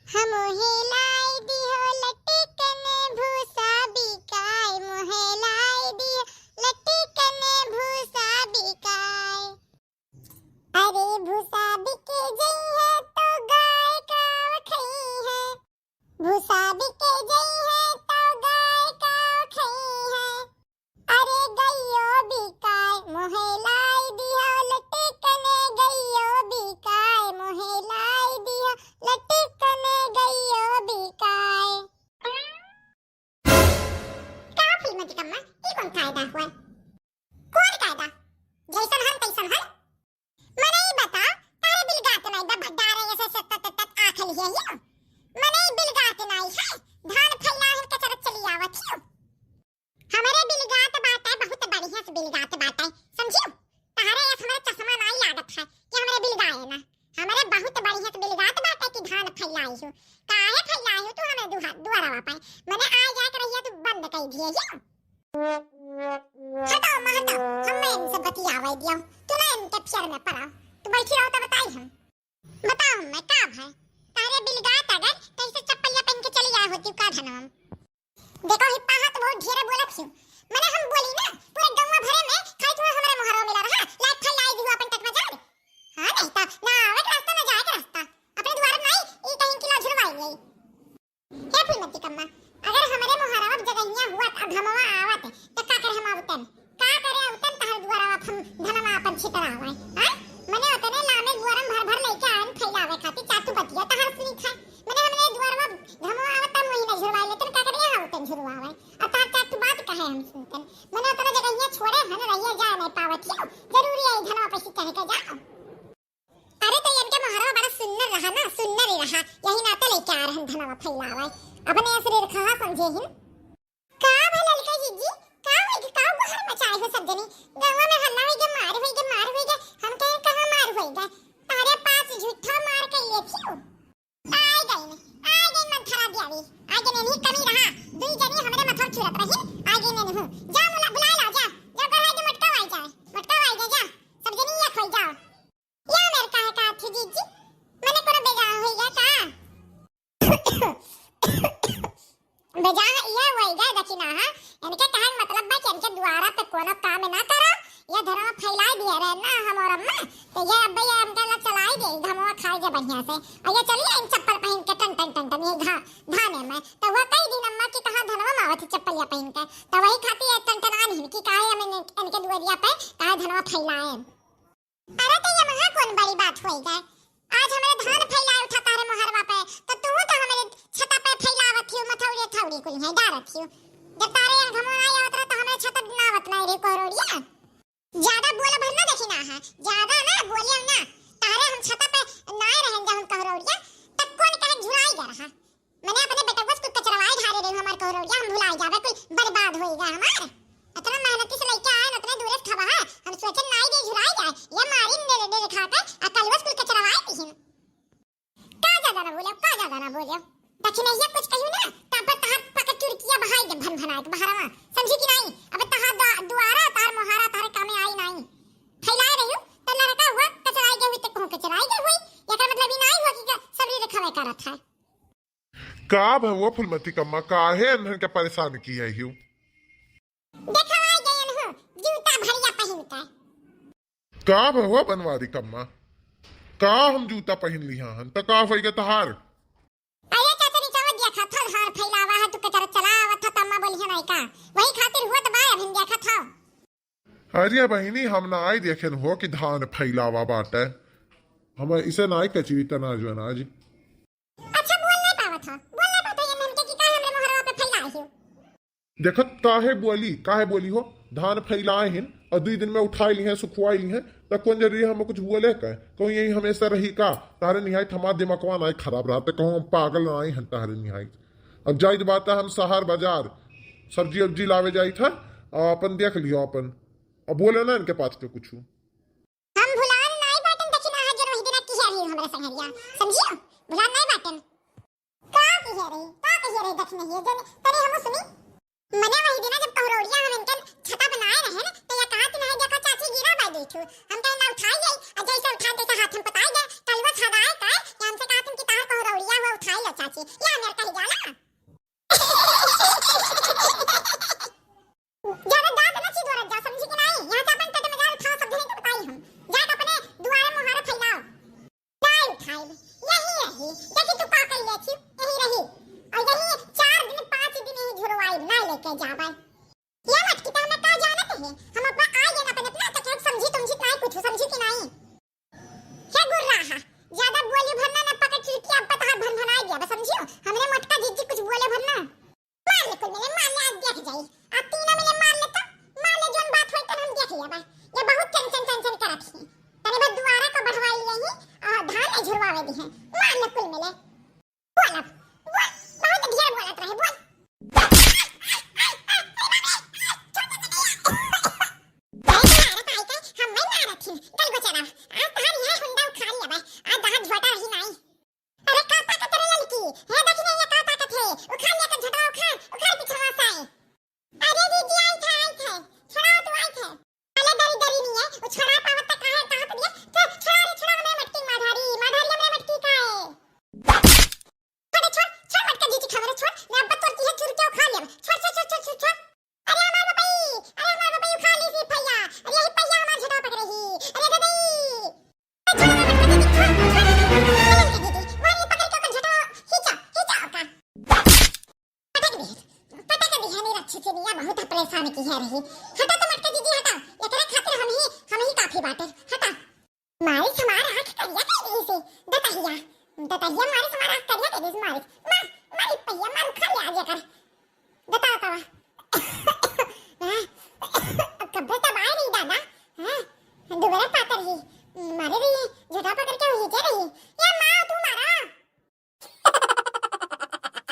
हम लाई दियो लटकने भूसा बिकाय, मोहे लाई दियो लटकने भूसा बिकाय। अरे भूसा बिके जई है तो गाय काव खई है, भूसा बिके जई है तो गाय काव खई है। अरे गइयो बिकाय, मोहे लाई दियो लटकने गइयो बिकाय, मोहे लाई दियो लटकने गइयो बिकाय। का फिल्म दिकम्मा ई कौन कायदा हुआ? कौन कायदा? जैसन हम तैसन हर। मने ई बता तारे बिलगात नहीं दा भड्डारे ऐसे सत्त आंख लिए हियो। मने ई बिलगात नहीं है, धान फैला है कचरा चली आवत हियो। हमारे बिलगात बात है, बहुत बढ़िया से बिलगात बात है, समझियो? तारे ऐसे हमारे चश्मा नहीं आदत है कि हमारे बिलगाए ना। हमारे बहुत बढ़िया से बिलगात बात है कि धान फैलाई हो। काहे फैलाई हो तू हमें दुआरा वापाए। मने आ जाए कर रहिया तू बंद कर दिए हियो। हटाओ मां हटाओ, हम इनसे बतियावे दियो। तू ना इनके प्यार में पड़ाओ। तू बैठी रहो तो बताई हम। बताओ मैं का है? तारे बिलगात अगर कैसे चप्पलिया पहन के चली आए होती का धनम। देखो हिप्पा हाथ बहुत ढेर बोलत छी। मने हम बोली ना पूरे गांव भरे में खाई तू हमारे मोहरो मिला रहा लाइक फैलाई दियो अपन तक बाजार। हां नहीं तो ना आवे के रास्ता ना जाए के रास्ता अपने द्वार नहीं ई कहीं किला झुरवाई गई। हे फुलमती कम्मा अगर हमारे मोहरो अब जगहिया हुआ अब हमवा आवत तो का कर हम आवतन का करे आवतन तहर द्वार हम धनमा अपन छितरावे। हां मने ओतने लामे द्वारम भर भर लेके आन फैलावे खाती चातू बतिया तहर सुनी था। मने हमने द्वारवा धमवा आवतन वही न झुरवाई लेतन का करे आवतन झुरवावे अता चातू बात कहे हम सुनतन। मने ओतने जगहिया छोड़े हन रहिया जा नहीं पावत हियो जरूरी है धनवा पैसे कहे के जाओ। अरे तो इनके महाराज बड़ा सुन्नर रहा ना, सुन्नर ही रहा, यही नाते लेके आ रहे हैं धनवा फैलावे। अपने शरीर खा समझे हिन का भलल का जीजी का होई का बाहर मचाए हो सब जनी गांव में हल्ला होई के मार होई के हम कहीं कहां मार होई गए तारे पास झूठा मार के लिए थियो। आ गई मन थरा दियावी आगे नहीं कमी रहा दुई जनी हमरे मथर छुरत रही आगे नहीं हूं जा मुला बुला ला जा जा कर है जो मटका वाई जाए जा सब जनी ये खोई जाओ। या मेरे का है का थी जीजी मैंने कोनो बेजा होई गया का बेजा ये होई गया दक्षिणा हां इनके कहन मतलब बा कि इनके द्वारा पे कोनो काम ना करो ये धर्म फैला दिया रे ना हम और अम्मा तो ये अब ये हमका ला चलाई दे धमवा खाई जे बढ़िया से और ये चलिए इन चप्पल पहन के टन ये धाने में तो वो कई दिन अम्मा की कहा धनवा मावत चप्पल या पहन के तो वही खाती है टन की काहे हम इनके दुआरिया पे काहे धनवा फैलाए। अरे तो ये महा कौन बड़ी बात होई गए आज हमारे धान फैलाए उठा तारे मोहरवा पे तो तू तो हमारे छता पे फैलावत थी मथौड़ी थौड़ी कुल है डारत थी जब तारे घमवा आया उतरा तो हमारे छत बनावत नहीं रे कोरोड़िया। ज्यादा बोले भरना देखिना है ज्यादा ना बोलियो ना तारे हम छत पे ना रहन जा हम कोरोड़िया तब कौन कहे झुराई जा रहा। मैंने अपने बेटा को कुछ कचरवाई ढारे रे हमार कोरोड़िया हम भुलाई जावे कोई बर्बाद होएगा हमार इतना मेहनती से लेके आए उतने दूर से खबा है हम सोचे नाई दे झुराई जाए ये मारी ने खा के अकल बस कुल कचरवाई थी का ज्यादा ना बोलियो दक्षिण ये कुछ कहियो ना तब तहार पक चुरकिया बहाई दे भन भना के बहरवा समझी कि नहीं अब तहार दुआरा तार मोहारा तारे कामे आई नहीं फैलाए रहियो त लड़का हुआ कचराई गई त कहूं कचराई गई हुई ये का मतलब ही नहीं हुआ कि सबरी रखवे करत है। का भवो फुलमती कम्मा काहे अनहन के परेशान की है हियो देखवाई गयन हो जूता भरिया पहन के का भवो बनवारी कम्मा का हम जूता पहन लिया हन त का होई गे तहार। अरे चाचरी चावत दिया खा था धार फैलावा है तू कचरा चलावत था तम्मा बोलिया नहीं का वही खातिर हुआ त बाय अभिन देखा था। अरे बहिनी हम ना आई देखेन हो कि धान फैलावा बाटे हम इसे ना आई कचवी तना जो ना जी। अच्छा बोल नहीं पावा था ये हमके कि का हमरे मोहरवा पे फैलाई हो। देखो काहे बोली हो धान फैलाए हैं और 2 दिन में उठाई ली हैं सुखवाई ली हैं तो कौन जरूरी हम कुछ बोले का कहूँ यही हमेशा रही का तारे निहायत हमार दिमागवा ना खराब रहते कहूँ हम पागल ना आई हन तारे निहायत। अब जायद बात है हम शहर बाजार सब्जी उब्जी लावे जाई था अपन देख लियो अपन अब बोले ना इनके पास पे कुछ हम भुलान नहीं बाटन दक्षिणा है जरूर दिन की है हमरे संगरिया समझियो भुलान नहीं बाटन का की है रे दक्षिणा ये जन तने हम सुनी मने वही दिन जब कोरोड़िया हम इनके छता बनाए रहे ना तो ये कहा कि नहीं देखो चाची गिरा बाई बैठो हम कहीं ना उठाई गई और जैसे उठाते हाथ हम पताई गए कलवा छदाए का हमसे कहा तुम कि तार कोरोड़िया वो उठाई लो जाची या मेरे कहीं जाला ज्यादा दांत ना सीधो रख जा, समझी कि नहीं? यहाँ से अपन पेट में जाल उठाओ, सब नहीं तो बताई हम जाके अपने दुआरे मुहारा फैलाओ, दाल उठाई यही रही। देखी तू का कर लेची यही रही, और यही 4 दिन 5 दिन ही झुरवाई ना लेके जावे। ये मत कि हमें का जानत है, हम अपना आ गए ना अपन अपना तो क्या समझी तुम जितना ही कुछ समझी कि नहीं? हे गुर्रा ज्यादा बोली भरना ना पकड़ चुकी अब बता भन भनाई दिया बस, समझियो? हमरे मोटका जिज्जी कुछ बोले भरना मार ले, कुल मिले मार ले, आज देख जाई अब तीनों मिले मार ले तो मार ले, जोन बात होई त हम देख लिया। ये बहुत टेंशन करत है, तने बस दुआरा को बढ़वाई लेही और धान नहीं झुरवावे दी है, मार ले कुल मिले। बोल अब बोल, बहुत ढेर बोलत रहे बोल। बहुत परेशान की है रही। हटा तो मटका दीदी हटा, एकरा खातिर हम ही काफी बाटे। हटा मारी समार आंख करिया तेरी से दतहिया मारी समार आंख करिया तेरी से मारी पैया मार खा ले आजे कर बता तवा कब्र तब आए नहीं दादा। हां दोबारा पातर ही मारे रही झटा पकड़ के ही जे रही